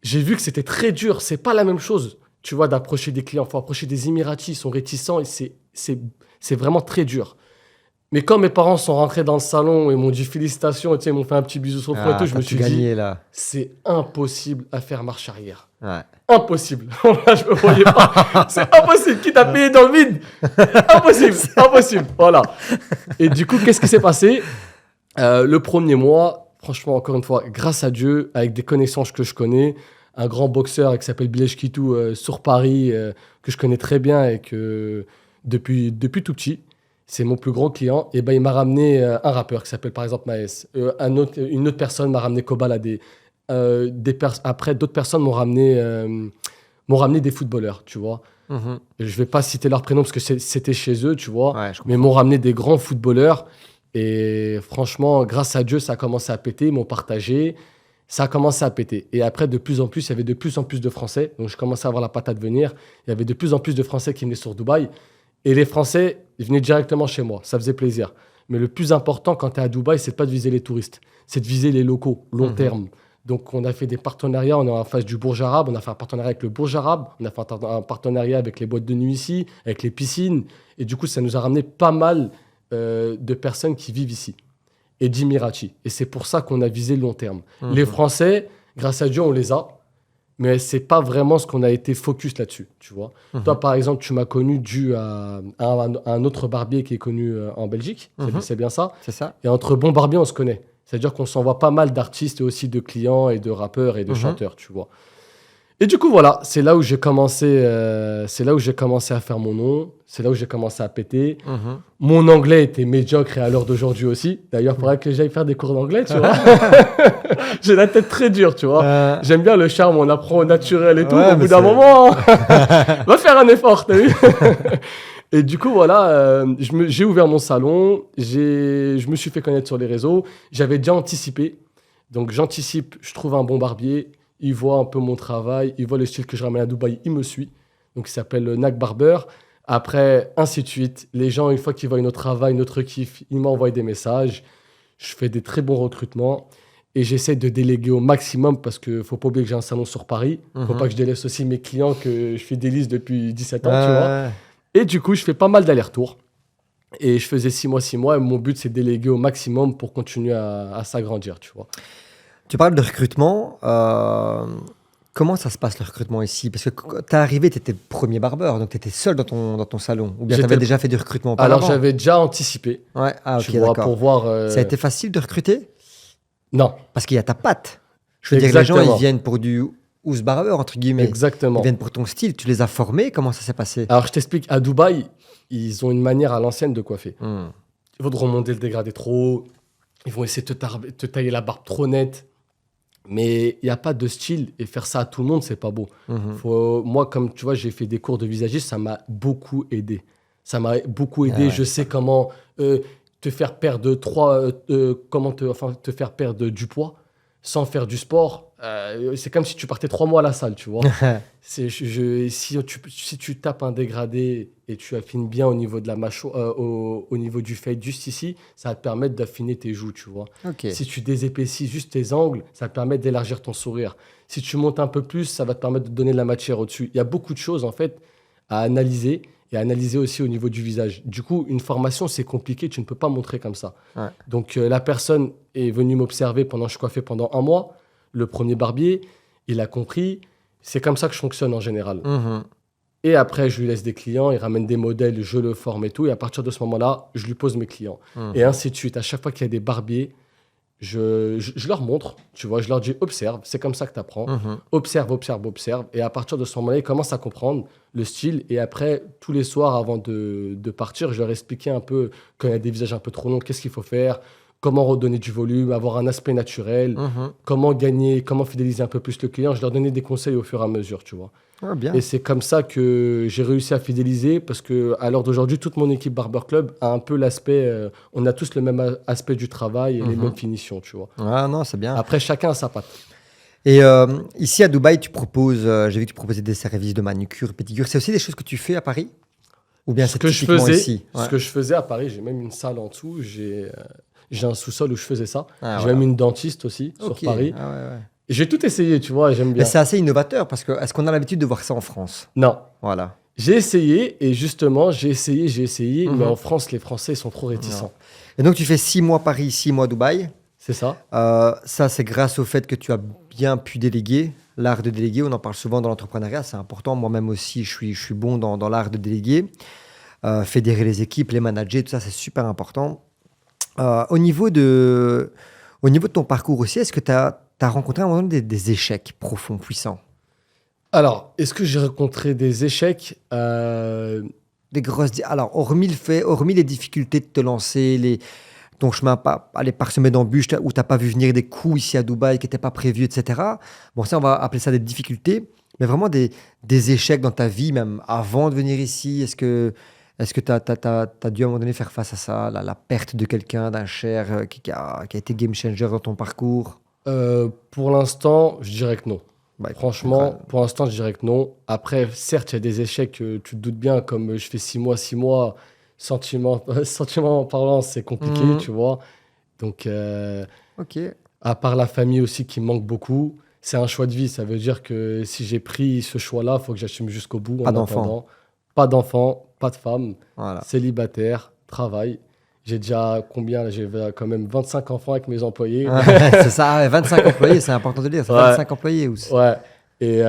J'ai vu que c'était très dur. C'est pas la même chose, tu vois, d'approcher des clients. Il faut approcher des Émiratis, ils sont réticents et c'est vraiment très dur. Mais quand mes parents sont rentrés dans le salon et m'ont dit félicitations, tu sais, ils m'ont fait un petit bisou sur le front et tout, je t'as me tout suis dit, gagné, là. c'est impossible à faire marche arrière. Ouais. Impossible. Là, je me voyais pas. C'est impossible. Quitte à payer dans le vide. Impossible. Impossible. Voilà. Et du coup, qu'est-ce qui s'est passé? Le premier mois, franchement, encore une fois, grâce à Dieu, avec des connaissances que je connais, un grand boxeur qui s'appelle Bilej Kitou sur Paris, que je connais très bien et que depuis tout petit, c'est mon plus gros client. Et ben, il m'a ramené un rappeur qui s'appelle par exemple Maes. Une autre personne m'a ramené Kobalade. Après, d'autres personnes m'ont ramené des footballeurs, tu vois. Je vais pas citer leurs prénoms parce que c'était chez eux, tu vois. Ouais, je Mais comprends. m'ont ramené des grands footballeurs. Et franchement, grâce à Dieu, ça a commencé à péter. Ils m'ont partagé. Ça a commencé à péter. Et après, de plus en plus, il y avait de plus en plus de Français. Donc, je commençais à avoir la patate venir. Il y avait de plus en plus de Français qui venaient sur Dubaï. Et les Français, ils venaient directement chez moi. Ça faisait plaisir. Mais le plus important quand tu es à Dubaï, c'est pas de viser les touristes. C'est de viser les locaux, long terme. Donc, on a fait des partenariats. On est en face du Bourj Arabe. On a fait un partenariat avec le Bourj Arabe. On a fait un partenariat avec les boîtes de nuit ici, avec les piscines. Et du coup, ça nous a ramené pas mal de personnes qui vivent ici et d'Imirati. Et c'est pour ça qu'on a visé le long terme. Les Français, grâce à Dieu, on les a. Mais c'est pas vraiment ce qu'on a été focus là-dessus, tu vois. Toi, par exemple, tu m'as connu dû à un autre barbier qui est connu en Belgique. C'est bien ça. C'est ça. Et entre bons barbiers, on se connaît. C'est-à-dire qu'on s'envoie pas mal d'artistes et aussi de clients et de rappeurs et de chanteurs, tu vois. Et du coup, voilà, c'est là où j'ai commencé à faire mon nom. C'est là où j'ai commencé à péter. Mon anglais était médiocre et à l'heure d'aujourd'hui aussi. D'ailleurs, il faudrait que j'aille faire des cours d'anglais, tu vois. J'ai la tête très dure, tu vois. J'aime bien le charme, on apprend au naturel et tout. Ouais, Au bout mais d'un c'est- moment, va faire un effort, t'as vu. Et du coup, voilà, j'ai ouvert mon salon. Je me suis fait connaître sur les réseaux. J'avais déjà anticipé. Donc, j'anticipe, je trouve un bon barbier. Il voit un peu mon travail, il voit le style que je ramène à Dubaï, il me suit. Donc, il s'appelle Nak Barber. Après, ainsi de suite. Les gens, une fois qu'ils voient notre travail, notre kiff, ils m'envoient des messages. Je fais des très bons recrutements et j'essaie de déléguer au maximum parce qu'il ne faut pas oublier que j'ai un salon sur Paris. Il ne faut pas que je délaisse aussi mes clients que je fidélise depuis 17 ans, tu vois. Et du coup, je fais pas mal d'allers-retours. Et je faisais 6 mois. Et mon but, c'est de déléguer au maximum pour continuer à s'agrandir, tu vois. Tu parles de recrutement. Comment ça se passe le recrutement ici? Parce que quand t'es arrivé, tu étais le premier barbeur, donc tu étais seul dans ton salon. Ou bien tu avais J'étais- déjà fait du recrutement Alors, auparavant? j'avais déjà anticipé, Ouais, ah ok, tu vois, d'accord. pour voir... Ça a été facile de recruter? Non, Parce qu'il y a ta patte. Je veux dire, les gens, Exactement. ils viennent pour du house barber, entre guillemets. exactement. Ils viennent pour ton style. Tu les as formés? Comment ça s'est passé? Alors, je t'explique. À Dubaï, ils ont une manière à l'ancienne de coiffer. Hmm. Ils vont te remonter le dégradé trop haut. Ils vont essayer de te tailler la barbe trop nette. Mais il n'y a pas de style. Et faire ça à tout le monde, c'est pas beau. Mhm. Moi, comme tu vois, j'ai fait des cours de visagiste. Ça m'a beaucoup aidé. Ça m'a beaucoup aidé. Ah ouais. Je sais comment te faire perdre te faire perdre du poids sans faire du sport. C'est comme si tu partais 3 mois à la salle, tu vois. Si tu tapes un dégradé et tu affines bien au niveau de la mâchoire, au niveau du fade juste ici, ça va te permettre d'affiner tes joues, tu vois. Ok. Si tu désépaissis juste tes angles, ça va te permettre d'élargir ton sourire. Si tu montes un peu plus, ça va te permettre de donner de la matière au-dessus. Il y a beaucoup de choses en fait à analyser et à analyser aussi au niveau du visage. Du coup, une formation, c'est compliqué, tu ne peux pas montrer comme ça. Ouais. Donc la personne est venue m'observer pendant que je coiffais pendant 1 mois. Le premier barbier, il a compris. C'est comme ça que je fonctionne en général. Mhm. Et après, je lui laisse des clients, il ramène des modèles, je le forme et tout. Et à partir de ce moment-là, je lui pose mes clients. Mhm. Et ainsi de suite. À chaque fois qu'il y a des barbiers, je leur montre, tu vois, je leur dis observe, c'est comme ça que tu apprends. Mhm. Observe. Et à partir de ce moment-là, ils commencent à comprendre le style. Et après, tous les soirs, avant de partir, je leur expliquais un peu, quand il y a des visages un peu trop longs, qu'est-ce qu'il faut faire, comment redonner du volume, avoir un aspect naturel, Mhm. comment fidéliser un peu plus le client. Je leur donnais des conseils au fur et à mesure, tu vois. Ouais, bien. Et c'est comme ça que j'ai réussi à fidéliser parce qu'à l'heure d'aujourd'hui, toute mon équipe Barber Club a un peu l'aspect, on a tous le même aspect du travail et les mêmes finitions, tu vois. Ah non, c'est bien. Après, chacun a sa patte. Et ici à Dubaï, tu proposes, j'ai vu que tu proposais des services de manucure, pédicure. C'est aussi des choses que tu fais à Paris? Ou bien c'est typiquement ici? Ce que je faisais à Paris, j'ai même une salle en dessous, j'ai un sous-sol où je faisais ça. Ah, J'ai voilà. même une dentiste aussi Ok. sur Paris. Ah, ouais, ouais. Et j'ai tout essayé, tu vois, et j'aime bien. Mais c'est assez innovateur parce que est-ce qu'on a l'habitude de voir ça en France? Non, Voilà. j'ai essayé et justement, j'ai essayé, Mhm. mais en France, les Français sont trop réticents. Et donc tu fais 6 mois Paris, 6 mois Dubaï. C'est ça? Ça, c'est grâce au fait que tu as bien pu déléguer. L'art de déléguer, on en parle souvent dans l'entrepreneuriat, c'est important. Moi-même aussi, je suis bon dans l'art de déléguer. Fédérer les équipes, les manager, tout ça, c'est super important. Au niveau Au niveau de ton parcours aussi, est-ce que tu as rencontré à un moment donné des échecs profonds, puissants? Alors, est-ce que j'ai rencontré des échecs Des grosses... Alors, hormis les difficultés de te lancer, ton chemin parsemé d'embûches où tu n'as pas vu venir des coups ici à Dubaï qui n'étaient pas prévus, etc. Bon, ça, on va appeler ça des difficultés, mais vraiment des échecs dans ta vie, même avant de venir ici. Est-ce que tu as dû à un moment donné faire face à ça, la perte de quelqu'un, d'un cher qui a été game changer dans ton parcours? Pour l'instant, je dirais que non. Bah, Franchement, pour l'instant, je dirais que non. Après, certes, il y a des échecs, tu te doutes bien, comme je fais 6 mois, sentiment parlant, c'est compliqué, tu vois. Donc, ok. à part la famille aussi qui me manque beaucoup, c'est un choix de vie. Ça veut dire que si j'ai pris ce choix-là, il faut que j'assume jusqu'au bout. Pas d'enfant. Pas d'enfant, pas de femme, Voilà. célibataire, travail. J'ai déjà combien là? J'ai quand même 25 enfants avec mes employés. C'est ça, 25 employés, c'est important de le dire. C'est 25 employés. Ouais. Et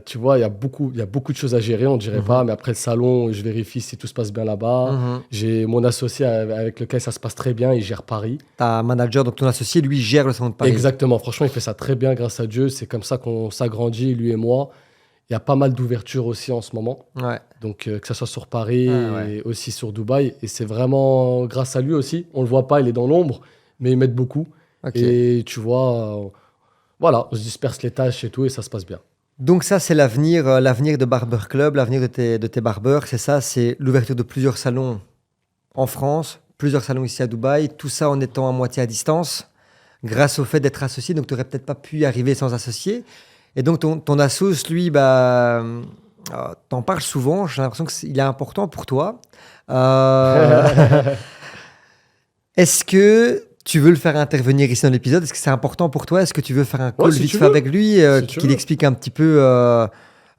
tu vois, il y a beaucoup de choses à gérer, on dirait pas. Mais après le salon, je vérifie si tout se passe bien là-bas. J'ai mon associé avec lequel ça se passe très bien. Il gère Paris. Ta manager, donc ton associé, lui, gère le salon de Paris. Exactement. Franchement, il fait ça très bien, grâce à Dieu. C'est comme ça qu'on s'agrandit, lui et moi. Il y a pas mal d'ouvertures aussi en ce moment. Ouais. Donc, que ce soit sur Paris ouais. et aussi sur Dubaï. Et c'est vraiment grâce à lui aussi. On le voit pas, il est dans l'ombre, mais il m'aide beaucoup. Et tu vois, voilà, on se disperse les tâches et tout, et ça se passe bien. Donc ça, c'est l'avenir de Barber Club, l'avenir de tes barbeurs. C'est ça, c'est l'ouverture de plusieurs salons en France, plusieurs salons ici à Dubaï. Tout ça en étant à moitié à distance, grâce au fait d'être associé. Donc, tu n'aurais peut-être pas pu y arriver sans associé. Et donc, ton assos, lui, t'en parles souvent. J'ai l'impression qu'il est important pour toi. Est-ce que tu veux le faire intervenir ici dans l'épisode? Est-ce que c'est important pour toi? Est-ce que tu veux faire un call vite fait avec lui, qu'il explique un petit peu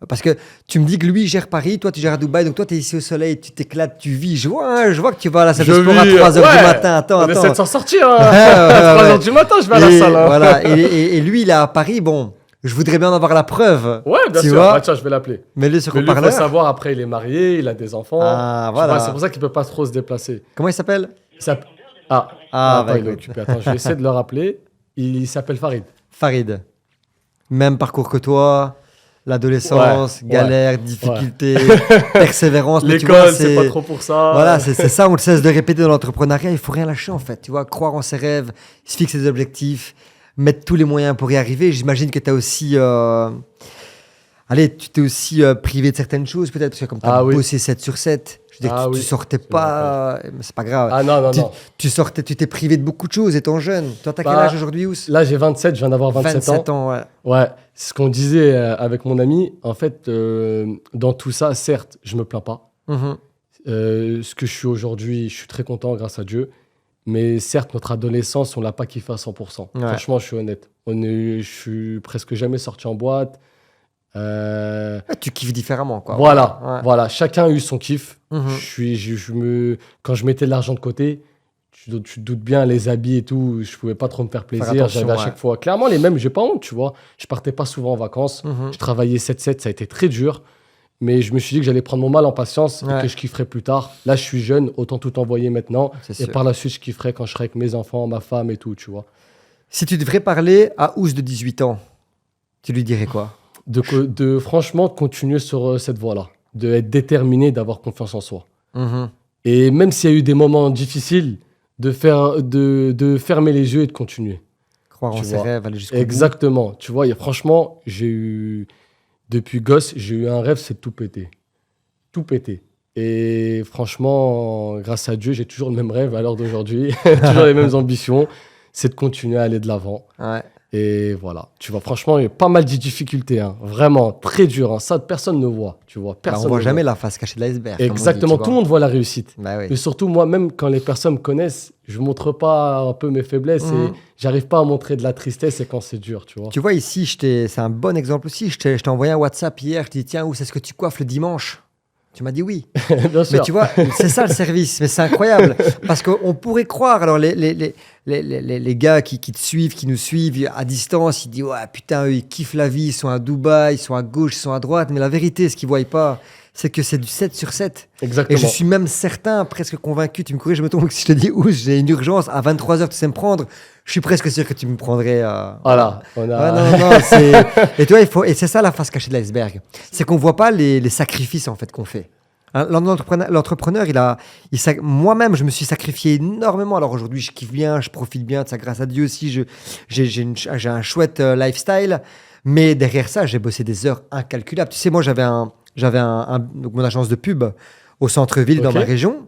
parce que tu me dis que lui gère Paris, toi tu gères à Dubaï, donc toi tu es ici au soleil, tu t'éclates, tu vis. Je vois que tu vas à la salle de sport à 3h du matin. Attends. On essaie de s'en sortir. À 3h du matin, je vais à la salle. Voilà. Et lui, il est à Paris. Bon, je voudrais bien en avoir la preuve. Ouais, bien sûr. Ah, tiens, je vais l'appeler. Mets-le sur Mais haut-parleur. lui, il faut savoir, après, il est marié, il a des enfants. Ah, voilà. C'est pour ça qu'il ne peut pas trop se déplacer. Comment il s'appelle? Attends, il est occupé. Attends, je vais essayer de le rappeler. Il s'appelle Farid. Farid. Même parcours que toi. L'adolescence, galère, difficulté, persévérance. L'école, c'est pas trop pour ça. Voilà, c'est ça, on le cesse de répéter dans l'entrepreneuriat. Il faut rien lâcher, en fait. Tu vois, croire en ses rêves, se fixer des objectifs, mettre tous les moyens pour y arriver. J'imagine que tu as aussi... tu t'es aussi privé de certaines choses, peut-être, parce que comme tu as bossé 7 sur 7, je veux dire, tu sortais pas... Mais c'est pas grave. Ah non. Tu t'es privé de beaucoup de choses étant jeune. Toi, t'as quel âge aujourd'hui, Ous? Là, j'ai 27, je viens d'avoir 27 ans. Ouais. Ouais, c'est ce qu'on disait avec mon ami. En fait, dans tout ça, certes, je me plains pas. Ce que je suis aujourd'hui, je suis très content, grâce à Dieu. Mais certes, notre adolescence, on l'a pas kiffé à 100%. Ouais. Franchement, je suis honnête. Je suis presque jamais sorti en boîte. Tu kiffes différemment, quoi. Voilà. Chacun a eu son kiff. Quand je mettais de l'argent de côté, tu te doutes bien, les habits et tout, je pouvais pas trop me faire plaisir. J'avais à chaque fois, clairement, les mêmes, j'ai pas honte, tu vois. Je partais pas souvent en vacances. Je travaillais 7-7, ça a été très dur. Mais je me suis dit que j'allais prendre mon mal en patience et que je kifferais plus tard. Là, je suis jeune, autant tout envoyer maintenant. Et par la suite, je kifferais quand je serai avec mes enfants, ma femme et tout, tu vois. Si tu devrais parler à Ous de 18 ans, tu lui dirais quoi? Franchement, continuer sur cette voie-là. D'être déterminé, d'avoir confiance en soi. Et même s'il y a eu des moments difficiles, de fermer les yeux et de continuer. Croire en ses rêves, aller jusqu'au bout. Exactement. Tu vois, franchement, depuis gosse, j'ai eu un rêve, c'est de tout péter. Tout péter. Et franchement, grâce à Dieu, j'ai toujours le même rêve à l'heure d'aujourd'hui. Toujours les mêmes ambitions. C'est de continuer à aller de l'avant. Ouais. Et voilà. Tu vois, franchement, il y a pas mal de difficultés. Hein. Vraiment, très dur. Hein. Ça, personne ne voit. Tu vois, personne on voit jamais la face cachée de l'iceberg. Exactement. Tout le monde voit la réussite. Bah oui. Mais surtout, moi, même quand les personnes me connaissent, je montre pas un peu mes faiblesses et j'arrive pas à montrer de la tristesse et quand c'est dur, tu vois. Tu vois, ici, c'est un bon exemple aussi. Je t'ai envoyé un WhatsApp hier. Je t'ai dit, tiens, où c'est ce que tu coiffes le dimanche? Tu m'as dit oui. Bien sûr. Mais tu vois, c'est ça le service. Mais c'est incroyable. Parce qu'on pourrait croire, alors les gars qui te suivent, qui nous suivent à distance, ils disent, ouais, putain, eux, ils kiffent la vie, ils sont à Dubaï, ils sont à gauche, ils sont à droite. Mais la vérité, ce qu'ils ne voient pas, c'est que c'est du 7 sur 7. Exactement. Et je suis même certain, presque convaincu, tu me corriges, je me trompe, si je te dis, j'ai une urgence, à 23h, tu sais me prendre, je suis presque sûr que tu me prendrais. Voilà. On a... non, et tu vois, et c'est ça la face cachée de l'iceberg. C'est qu'on ne voit pas les sacrifices en fait qu'on fait. Hein, l'entrepreneur, moi-même, je me suis sacrifié énormément. Alors aujourd'hui, je kiffe bien, je profite bien de ça, grâce à Dieu aussi. J'ai un chouette lifestyle. Mais derrière ça, j'ai bossé des heures incalculables. Tu sais, moi, j'avais donc mon agence de pub au centre-ville, dans ma région.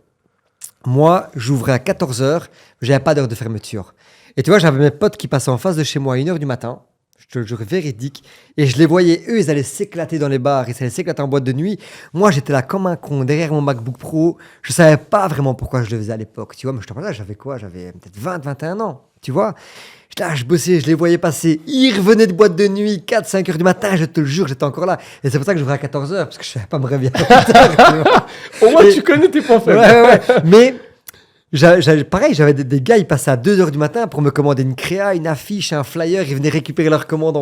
Moi, j'ouvrais à 14h, j'avais pas d'heure de fermeture. Et tu vois, j'avais mes potes qui passaient en face de chez moi à 1h du matin. Je te le jure, véridique. Et je les voyais, eux, ils allaient s'éclater dans les bars, ils allaient s'éclater en boîte de nuit. Moi, j'étais là comme un con, derrière mon MacBook Pro. Je savais pas vraiment pourquoi je le faisais à l'époque. Tu vois, mais je te parle là, j'avais quoi? J'avais peut-être 21 ans, tu vois. Là, je bossais, je les voyais passer. Ils revenaient de boîte de nuit, 4-5 heures du matin, je te le jure, j'étais encore là. Et c'est pour ça que j'ouvrais à 14 heures, parce que je savais pas me réveiller. Au moins, tu connais tes points faibles. Ouais. Mais pareil, j'avais des gars, ils passaient à 2 heures du matin pour me commander une créa, une affiche, un flyer. Ils venaient récupérer leur commande.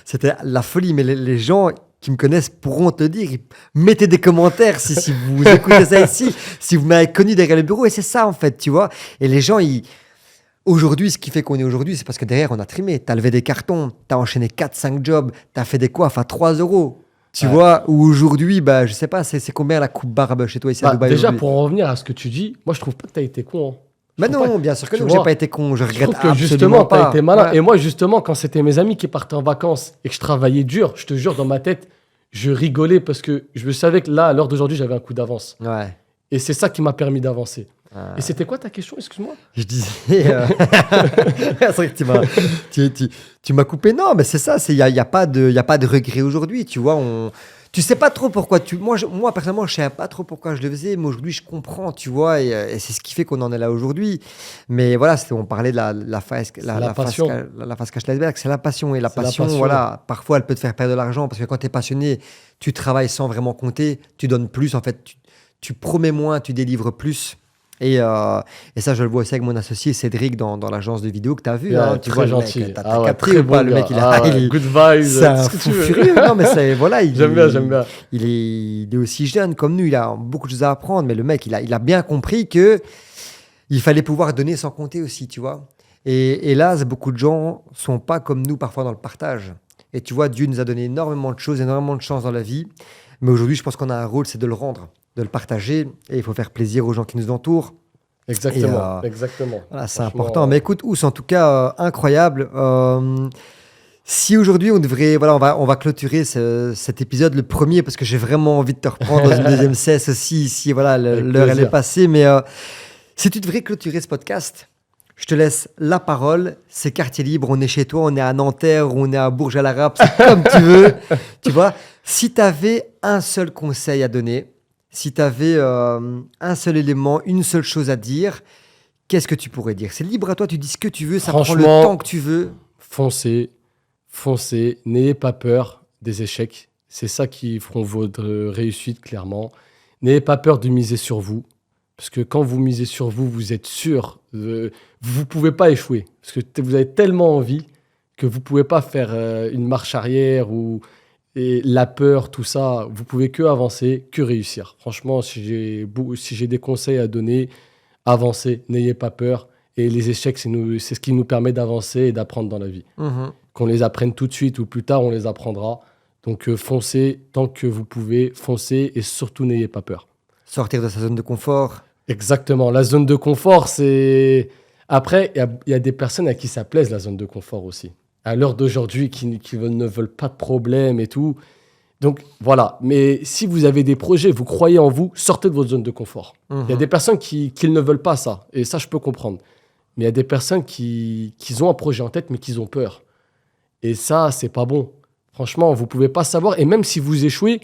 C'était la folie, mais les gens qui me connaissent pourront te dire. Mettez des commentaires si vous écoutez ça ici, si vous m'avez connu derrière le bureau. Et c'est ça, en fait, tu vois. Et les gens, aujourd'hui, ce qui fait qu'on est aujourd'hui, c'est parce que derrière, on a trimé. Tu as levé des cartons, tu as enchaîné 4-5 jobs, tu as fait des coiffes à 3 euros. Tu vois, ou aujourd'hui, je sais pas, c'est combien la coupe barbe chez toi ici à Dubaï? Déjà, pour en revenir à ce que tu dis, moi, je trouve pas que tu as été con. Hein. Mais non, bien sûr que non, j'ai pas été con, je regrette trouve que absolument justement, pas. Tu as été malin. Ouais. Et moi, justement, quand c'était mes amis qui partaient en vacances et que je travaillais dur, je te jure, dans ma tête, je rigolais parce que je savais que là, à l'heure d'aujourd'hui, j'avais un coup d'avance. Ouais. Et c'est ça qui m'a permis d'avancer. Et c'était quoi ta question, excuse-moi? Je disais... c'est vrai que tu m'as coupé. Non, mais c'est ça, il n'y a pas de regret aujourd'hui, tu vois. Tu sais pas trop pourquoi moi, personnellement, je savais pas trop pourquoi je le faisais, mais aujourd'hui, je comprends, tu vois, et c'est ce qui fait qu'on en est là aujourd'hui. Mais voilà, on parlait de la face cachée de l'iceberg, c'est la passion. Et la passion, voilà, parfois, elle peut te faire perdre de l'argent, parce que quand tu es passionné, tu travailles sans vraiment compter, tu donnes plus, en fait, tu promets moins, tu délivres plus. Et ça, je le vois aussi avec mon associé Cédric dans l'agence de vidéo que tu as vu. Ouais, tu très vois, gentil. Le mec, t'as capté ou pas, le mec, good vibes. C'est un fou furieux. Non, mais j'aime bien. Il est aussi jeune comme nous. Il a beaucoup de choses à apprendre. Mais le mec, il a bien compris que il fallait pouvoir donner sans compter aussi, tu vois. Et hélas, beaucoup de gens sont pas comme nous parfois dans le partage. Et tu vois, Dieu nous a donné énormément de choses, énormément de chance dans la vie. Mais aujourd'hui, je pense qu'on a un rôle, c'est de le rendre, de le partager, et il faut faire plaisir aux gens qui nous entourent. Exactement. Voilà, c'est important. Mais écoute, Ous, en tout cas, incroyable. Si aujourd'hui on devrait, voilà, on va clôturer cet épisode, le premier, parce que j'ai vraiment envie de te reprendre dans une deuxième cesse aussi. Si voilà, l'heure elle est passée, mais si tu devrais clôturer ce podcast, je te laisse la parole. C'est quartier libre, on est chez toi, on est à Nanterre, on est à Bourges à l'Arabe, c'est comme tu veux. Tu vois, si tu avais un seul conseil à donner, si tu avais un seul élément, une seule chose à dire, qu'est-ce que tu pourrais dire? C'est libre à toi, tu dis ce que tu veux, ça prend le temps que tu veux. Foncez, n'ayez pas peur des échecs. C'est ça qui feront votre réussite, clairement. N'ayez pas peur de miser sur vous. Parce que quand vous misez sur vous, vous êtes sûr, vous ne pouvez pas échouer. Parce que vous avez tellement envie que vous ne pouvez pas faire une marche arrière et la peur, tout ça. Vous ne pouvez que avancer, que réussir. Franchement, si j'ai des conseils à donner, avancez, n'ayez pas peur. Et les échecs, c'est ce qui nous permet d'avancer et d'apprendre dans la vie. Qu'on les apprenne tout de suite ou plus tard, on les apprendra. Donc foncez tant que vous pouvez, foncez et surtout n'ayez pas peur. Sortir de sa zone de confort. Exactement. La zone de confort, c'est... Après, il y a des personnes à qui ça plaise, la zone de confort aussi. À l'heure d'aujourd'hui, qui ne veulent pas de problème et tout. Donc, voilà. Mais si vous avez des projets, vous croyez en vous, sortez de votre zone de confort. Il y a des personnes qui ne veulent pas ça. Et ça, je peux comprendre. Mais il y a des personnes qui ont un projet en tête, mais qui ont peur. Et ça, c'est pas bon. Franchement, vous ne pouvez pas savoir. Et même si vous échouez,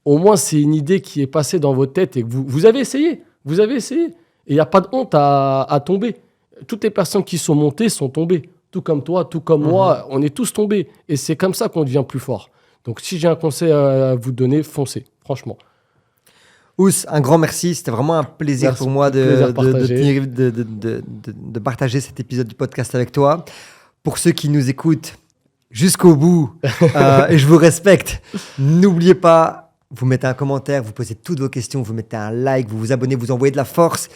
au moins, c'est une idée qui est passée dans votre tête et que vous avez essayé. Vous avez essayé. Et il n'y a pas de honte à tomber. Toutes les personnes qui sont montées sont tombées. Tout comme toi, tout comme moi, on est tous tombés. Et c'est comme ça qu'on devient plus fort. Donc, si j'ai un conseil à vous donner, foncez, franchement. Ous, un grand merci. C'était vraiment un plaisir pour moi de partager cet épisode du podcast avec toi. Pour ceux qui nous écoutent jusqu'au bout, et je vous respecte, n'oubliez pas, Vous mettez un commentaire, vous posez toutes vos questions, vous mettez un like, vous vous abonnez, vous envoyez de la force.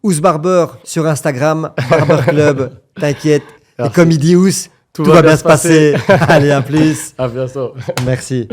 Ous Barber sur Instagram, Barber Club, t'inquiète. Et Merci. comme il dit Ous, tout va bien se passer. Allez, à plus. À bientôt. Merci.